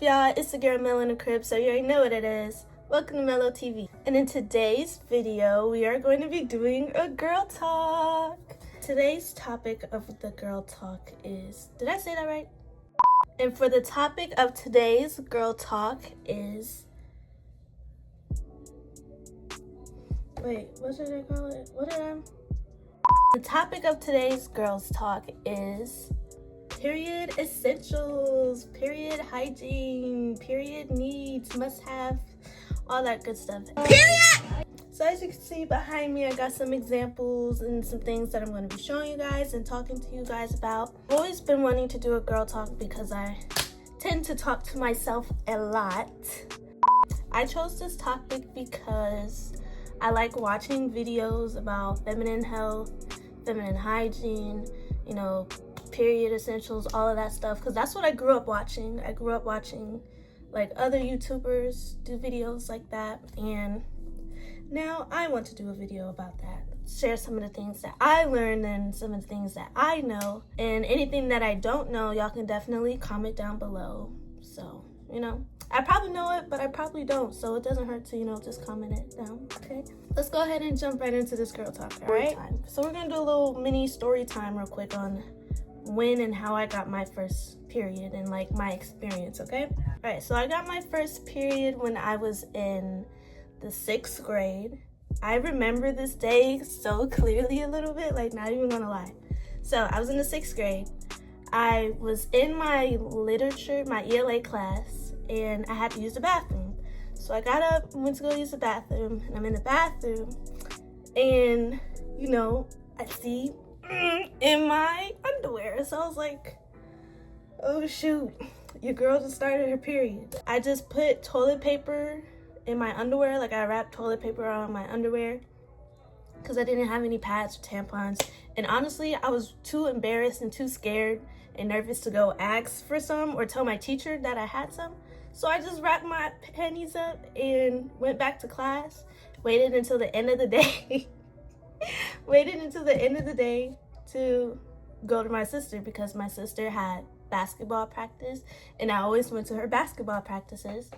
y'all? It's the girl Mel in the crib, so you already know what it is. Welcome to Mellow TV. And in today's video, we are going to be doing a girl talk. Today's topic of the girl talk is, did I say that right? And for the topic of today's girl talk is, wait, what should I call it? The topic of today's girls talk is period essentials, period hygiene, period needs, must have, all that good stuff. Period! So as you can see behind me, I got some examples and some things that I'm going to be showing you guys and talking to you guys about. I've always been wanting to do a girl talk because I tend to talk to myself a lot. I chose this topic because I like watching videos about feminine health, feminine hygiene, you know, period essentials, all of that stuff, because that's what I grew up watching. I grew up watching like other YouTubers do videos like that, and now I want to do a video about that. Share some of the things that I learned and some of the things that I know, and anything that I don't know, y'all can definitely comment down below. So, you know, I probably know it, but I probably don't, so it doesn't hurt to, you know, just comment it down, okay? Let's go ahead and jump right into this girl talk, all right? So we're gonna do a little mini story time real quick on when and how I got my first period and like my experience, okay? All right, so I got my first period when I was in the 6th grade. I remember this day so clearly a little bit, like not even gonna lie. So I was in the 6th grade. I was in my literature, my ELA class, and I had to use the bathroom. So I got up and went to go use the bathroom, and I'm in the bathroom, and you know, I see in my underwear. So I was like, oh shoot, your girl just started her period. I just put toilet paper in my underwear, like I wrapped toilet paper on my underwear because I didn't have any pads or tampons. And honestly, I was too embarrassed and too scared and nervous to go ask for some or tell my teacher that I had some. So I just wrapped my panties up and went back to class, waited until the end of the day. Waited until the end of the day to go to my sister because my sister had basketball practice and I always went to her basketball practices.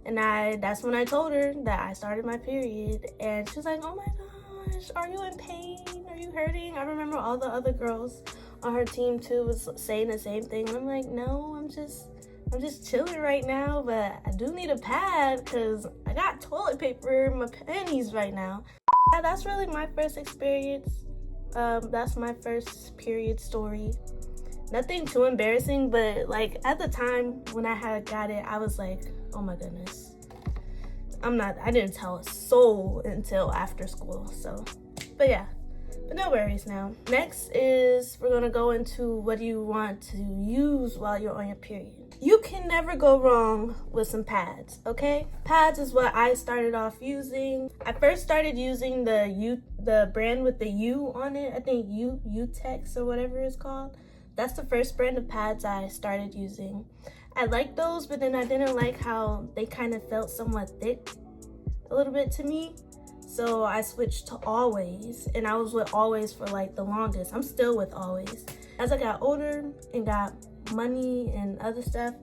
And that's when I told her that I started my period, and she was like, oh my gosh, are you in pain? Are you hurting? I remember all the other girls on her team too was saying the same thing. And I'm like, no, I'm just chilling right now, but I do need a pad because I got toilet paper in my panties right now. Yeah, that's really my first experience. That's my first period story. Nothing too embarrassing, but like at the time when I had got it, I was like, oh my goodness. I didn't tell a soul until after school, so. But yeah, but no worries now. Next is we're gonna go into what do you want to use while you're on your period. You can never go wrong with some pads, okay? Pads is what I started off using. I first started using the brand with the U on it. I think Utex or whatever it's called. That's the first brand of pads I started using. I liked those, but then I didn't like how they kind of felt somewhat thick a little bit to me. So I switched to Always, and I was with Always for like the longest. I'm still with Always. As I got older and got money and other stuff,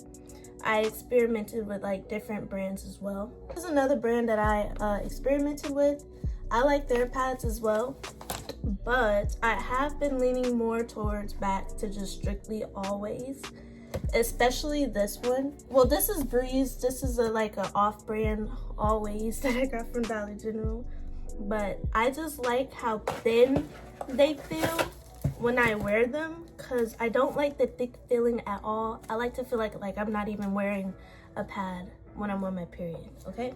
I experimented with like different brands as well. There's another brand that I experimented with. I like their pads as well, but I have been leaning more towards back to just strictly Always, especially this one. Well, this is Breeze. This is like a off-brand Always that I got from Dollar General, but I just like how thin they feel when I wear them because I don't like the thick feeling at all. I like to feel like I'm not even wearing a pad when I'm on my period, okay?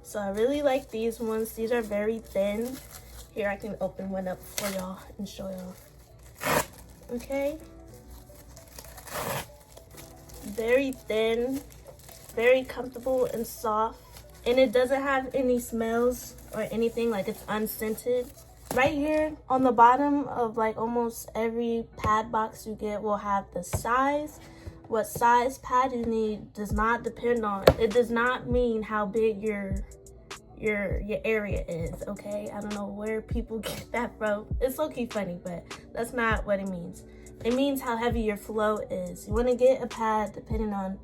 So I really like these ones. These are very thin. Here, I can open one up for y'all and show y'all. Okay. Very thin, very comfortable and soft. And it doesn't have any smells or anything, like it's unscented. Right here on the bottom of like almost every pad box you get will have the size. What size pad you need does not depend on, it does not mean how big your area is, okay? I don't know where people get that from. It's low-key funny, but that's not what it means. It means how heavy your flow is. You want to get a pad depending on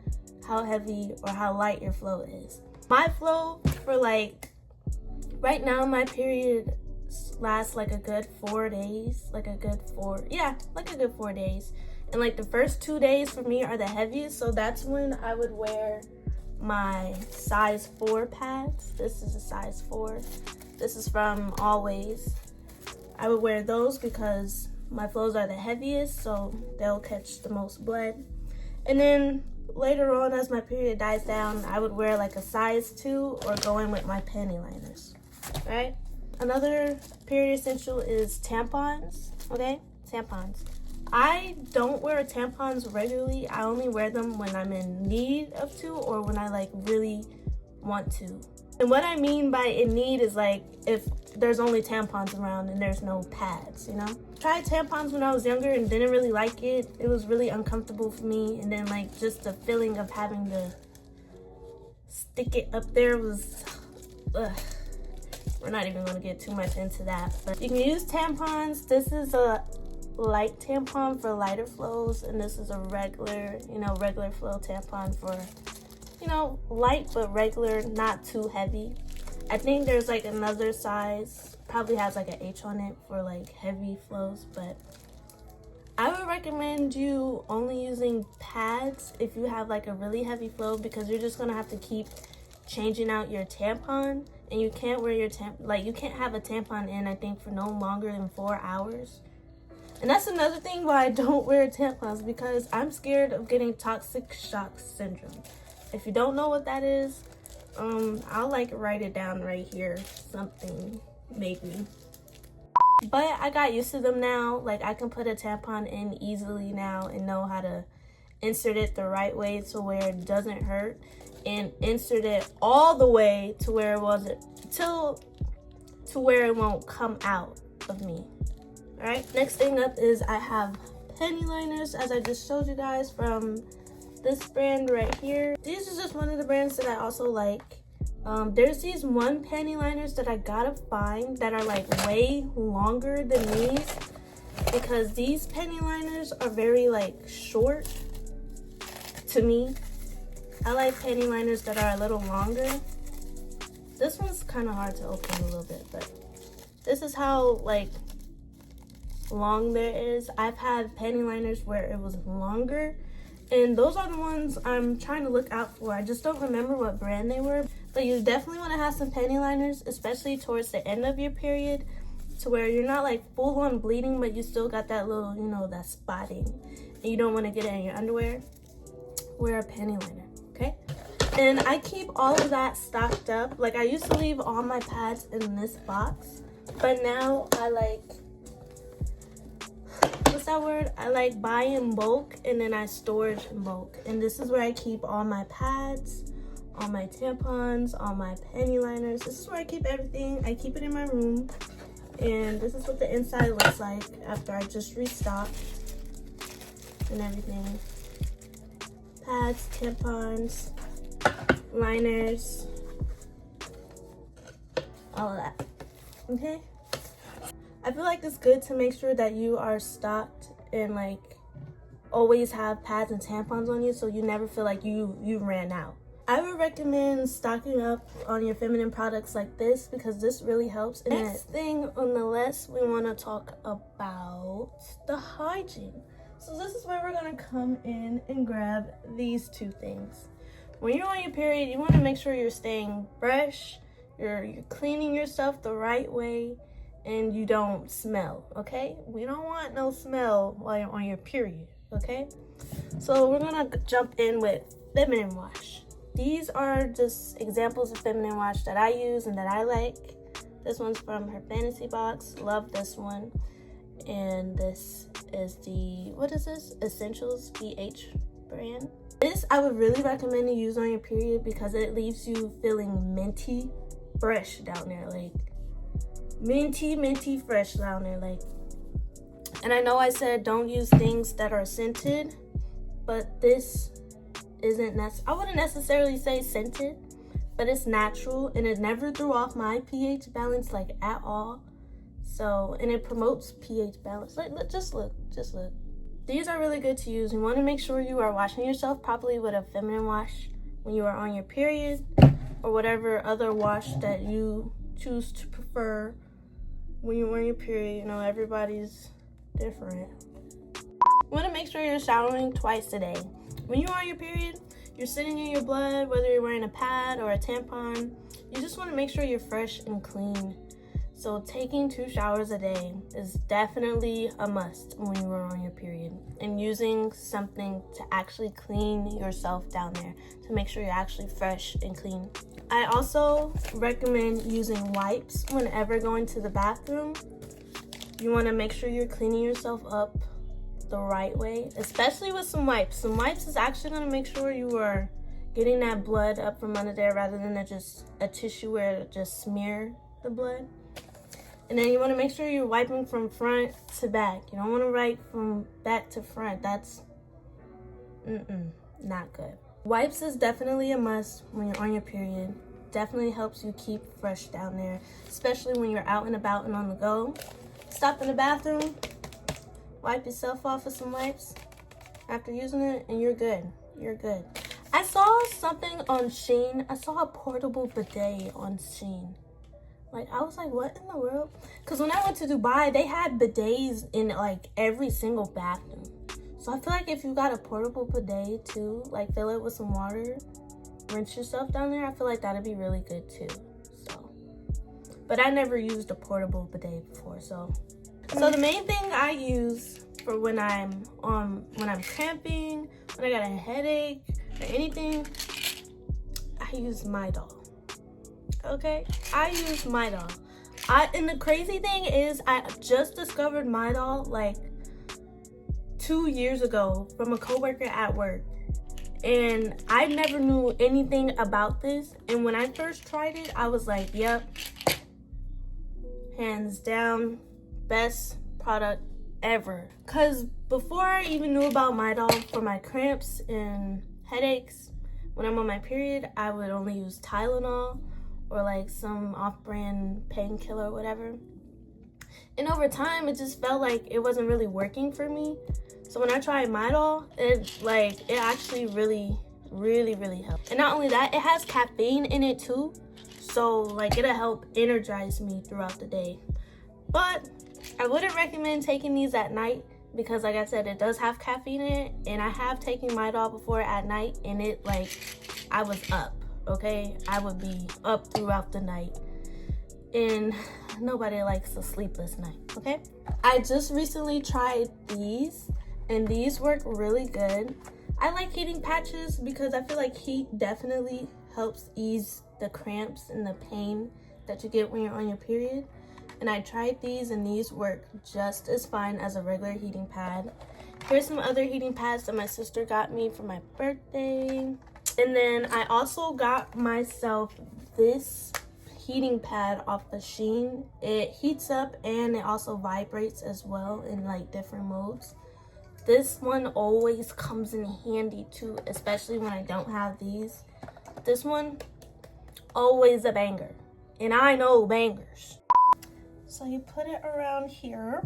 how heavy or how light your flow is. My flow for like, right now my period lasts like a good 4 days, like a good 4 days. And like the first 2 days for me are the heaviest, so that's when I would wear my size 4 pads. This is a size 4. This is from Always. I would wear those because my flows are the heaviest, so they'll catch the most blood. And then later on, as my period dies down, I would wear like a size 2 or go in with my panty liners, right? Another period essential is tampons, okay? Tampons. I don't wear tampons regularly. I only wear them when I'm in need of to or when I like really want to. And what I mean by in need is like if there's only tampons around and there's no pads, you know? Tried tampons when I was younger and didn't really like it. It was really uncomfortable for me. And then like just the feeling of having to stick it up there was, ugh. We're not even gonna get too much into that. But you can use tampons. This is a light tampon for lighter flows, and this is a regular, regular flow tampon for, light but regular, not too heavy. I think there's like another size, probably has like an H on it for like heavy flows, but I would recommend you only using pads if you have like a really heavy flow, because you're just gonna have to keep changing out your tampon, and you can't wear your you can't have a tampon in, I think, for no longer than 4 hours. And that's another thing why I don't wear tampons, because I'm scared of getting toxic shock syndrome. If you don't know what that is, I'll like write it down right here, something maybe. But I got used to them now. Like I can put a tampon in easily now and know how to insert it the right way to where it doesn't hurt, and insert it all the way to where it wasn't to where it won't come out of me. All right, next thing up is I have panty liners, as I just showed you guys, from this brand right here. These are just one of the brands that I also like. There's these one panty liners that I gotta find that are like way longer than these, because these panty liners are very like short to me. I like panty liners that are a little longer. This one's kind of hard to open a little bit, but this is how like long there is. I've had panty liners where it was longer, and those are the ones I'm trying to look out for. I just don't remember what brand they were, but you definitely want to have some panty liners, especially towards the end of your period, to where you're not like full on bleeding, but you still got that little, that spotting, and you don't want to get it in your underwear. Wear a panty liner, okay? And I keep all of that stocked up. Like I used to leave all my pads in this box, but now I like, I like buy in bulk, and then I storage in bulk. And this is where I keep all my pads, all my tampons, all my panty liners. This is where I keep everything. I keep it in my room, and this is what the inside looks like after I just restocked and everything. Pads, tampons, liners, all of that, okay? I feel like it's good to make sure that you are stocked and like always have pads and tampons on you, so you never feel like you ran out. I would recommend stocking up on your feminine products like this, because this really helps. And next thing on the list, we want to talk about the hygiene. So this is where we're going to come in and grab these two things. When you're on your period, you want to make sure you're staying fresh, you're cleaning yourself the right way, and you don't smell, okay? We don't want no smell while you're on your period, okay? So we're gonna jump in with feminine wash. These are just examples of feminine wash that I use and that I like. This one's from her fantasy box. Love this one. And this is the, what is this? Essentials BH brand. This I would really recommend you use on your period, because it leaves you feeling minty fresh down there, like minty fresh down there, like. And I know I said don't use things that are scented, but this isn't I wouldn't necessarily say scented, but it's natural, and it never threw off my pH balance like at all. So, and it promotes pH balance. Like, just look. These are really good to use. You want to make sure you are washing yourself properly with a feminine wash when you are on your period, or whatever other wash that you choose to prefer when you're on your period. You know, everybody's different. You want to make sure you're showering twice a day. When you're on your period, you're sitting in your blood, whether you're wearing a pad or a tampon. You just want to make sure you're fresh and clean. So taking 2 showers a day is definitely a must when you are on your period, and using something to actually clean yourself down there to make sure you're actually fresh and clean. I also recommend using wipes whenever going to the bathroom. You want to make sure you're cleaning yourself up the right way, especially with some wipes. Some wipes is actually going to make sure you are getting that blood up from under there rather than just a tissue where it just smear the blood. And then you want to make sure you're wiping from front to back. You don't want to wipe from back to front. That's not good. Wipes is definitely a must when you're on your period. Definitely helps you keep fresh down there, especially when you're out and about and on the go. Stop in the bathroom, wipe yourself off with some wipes after using it, and you're good. You're good. I saw something on Shein. I saw a portable bidet on Shein. Like, I was like, what in the world? Because when I went to Dubai, they had bidets in, like, every single bathroom. So I feel like if you got a portable bidet, too, like, fill it with some water, rinse yourself down there, I feel like that'd be really good, too. So, but I never used a portable bidet before, so. So the main thing I use for when I'm cramping, when I got a headache, or anything, I use Midol. Okay, I use Midol. And the crazy thing is, I just discovered Midol like 2 years ago from a coworker at work, and I never knew anything about this. And when I first tried it, I was like, yep, hands down, best product ever. Because before I even knew about Midol for my cramps and headaches, when I'm on my period, I would only use Tylenol or like some off-brand painkiller or whatever. And over time, it just felt like it wasn't really working for me. So when I tried Midol, it actually really helped. And not only that, it has caffeine in it too. So like, it'll help energize me throughout the day. But I wouldn't recommend taking these at night because, like I said, it does have caffeine in it. And I have taken Midol before at night, and I was up. Okay, I would be up throughout the night, and nobody likes a sleepless night. Okay, I just recently tried these, and these work really good. I like heating patches because I feel like heat definitely helps ease the cramps and the pain that you get when you're on your period. And I tried these, and these work just as fine as a regular heating pad. Here's some other heating pads that my sister got me for my birthday. And then I also got myself this heating pad off of Shein. It heats up and it also vibrates as well in like different modes. This one always comes in handy too, especially when I don't have these. This one, always a banger. And I know bangers. So you put it around here.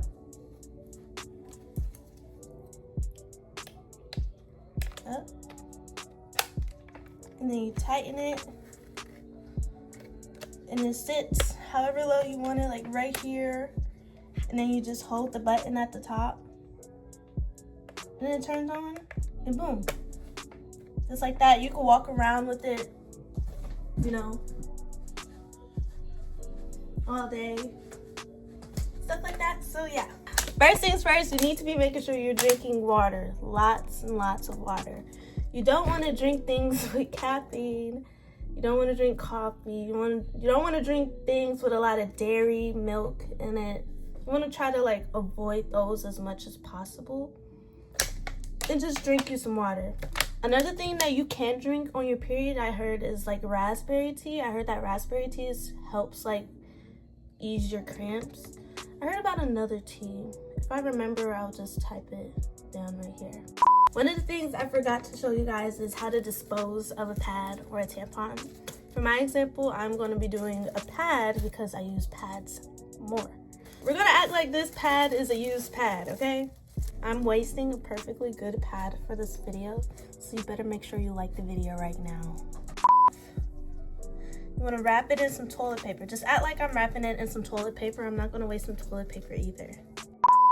Up. And then you tighten it, and it sits however low you want it, like right here. And then you just hold the button at the top, and then it turns on, and boom, just like that. You can walk around with it, you know, all day, stuff like that. So yeah, first things first, you need to be making sure you're drinking water, lots and lots of water. You don't want to drink things with caffeine. You don't want to drink coffee. You don't want to drink things with a lot of dairy, milk in it. You want to try to like avoid those as much as possible. And just drink you some water. Another thing that you can drink on your period, I heard, is like raspberry tea. I heard that raspberry tea helps like ease your cramps. I heard about another tea. If I remember, I'll just type it down right here. One of the things I forgot to show you guys is how to dispose of a pad or a tampon. For my example, I'm going to be doing a pad because I use pads more. We're going to act like this pad is a used pad, okay? I'm wasting a perfectly good pad for this video, so you better make sure you like the video right now. You want to wrap it in some toilet paper. Just act like I'm wrapping it in some toilet paper. I'm not going to waste some toilet paper either.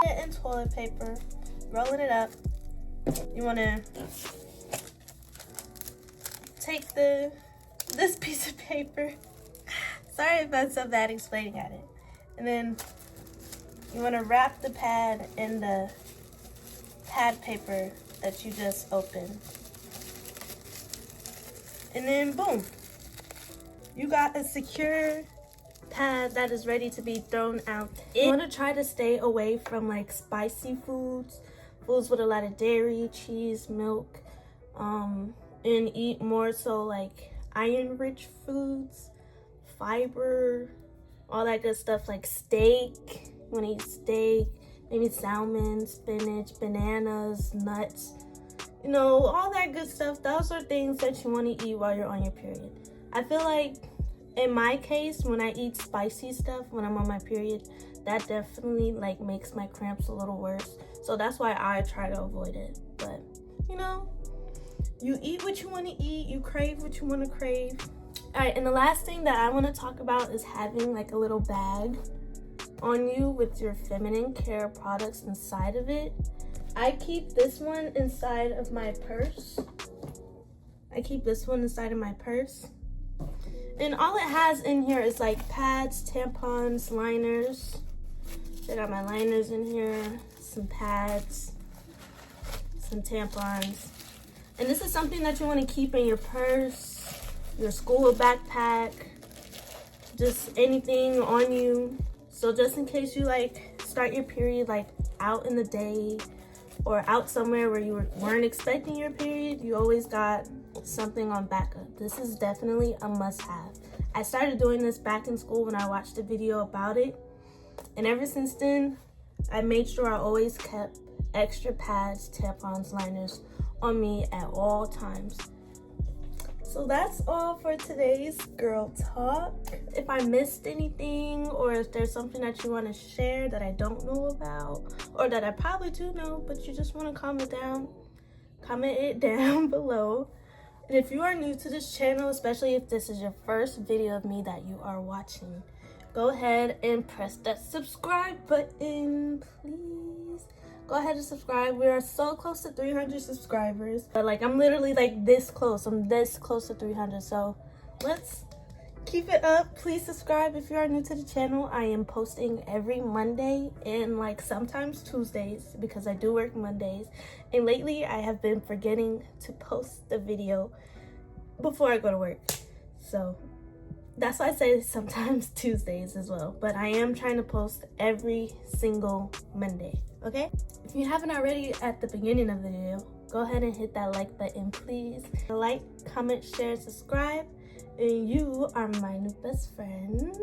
It in toilet paper, rolling it up. You want to take this piece of paper. Sorry if I'm so bad explaining at it. And then you want to wrap the pad in the pad paper that you just opened. And then boom. You got a secure pad that is ready to be thrown out. You want to try to stay away from like spicy foods with a lot of dairy, cheese, milk, and eat more so like iron-rich foods, fiber, all that good stuff, like steak. You want to eat steak, maybe salmon, spinach, bananas, nuts, you know, all that good stuff. Those are things that you want to eat while you're on your period. I feel like in my case, when I eat spicy stuff when I'm on my period, that definitely like makes my cramps a little worse. So that's why I try to avoid it. But you know, you eat what you want to eat, you crave what you want to crave. All right, and the last thing that I want to talk about is having like a little bag on you with your feminine care products inside of it. I keep this one inside of my purse. And all it has in here is like pads, tampons, liners. I got my liners in here, some pads, some tampons. And this is something that you want to keep in your purse, your school backpack, just anything on you. So just in case you like start your period like out in the day or out somewhere where you weren't expecting your period, you always got something on backup. This is definitely a must-have. I started doing this back in school when I watched a video about it, and ever since then I made sure I always kept extra pads, tampons, liners on me at all times. So that's all for today's girl talk. If I missed anything, or if there's something that you want to share that I don't know about, or that I probably do know but you just want to comment it down below. And if you are new to this channel, especially if this is your first video of me that you are watching, go ahead and press that subscribe button, please. Go ahead and subscribe. We are so close to 300 subscribers. But like, I'm literally like this close. I'm this close to 300. So let's keep it up. Please subscribe if you are new to the channel. I am posting every Monday and like sometimes Tuesdays because I do work Mondays. And lately I have been forgetting to post the video before I go to work. So that's why I say sometimes Tuesdays as well. But I am trying to post every single Monday, okay? If you haven't already at the beginning of the video, go ahead and hit that like button, please. Like, comment, share, subscribe. And you are my new best friend.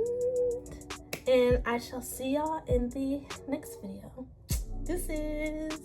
And I shall see y'all in the next video. Deuces.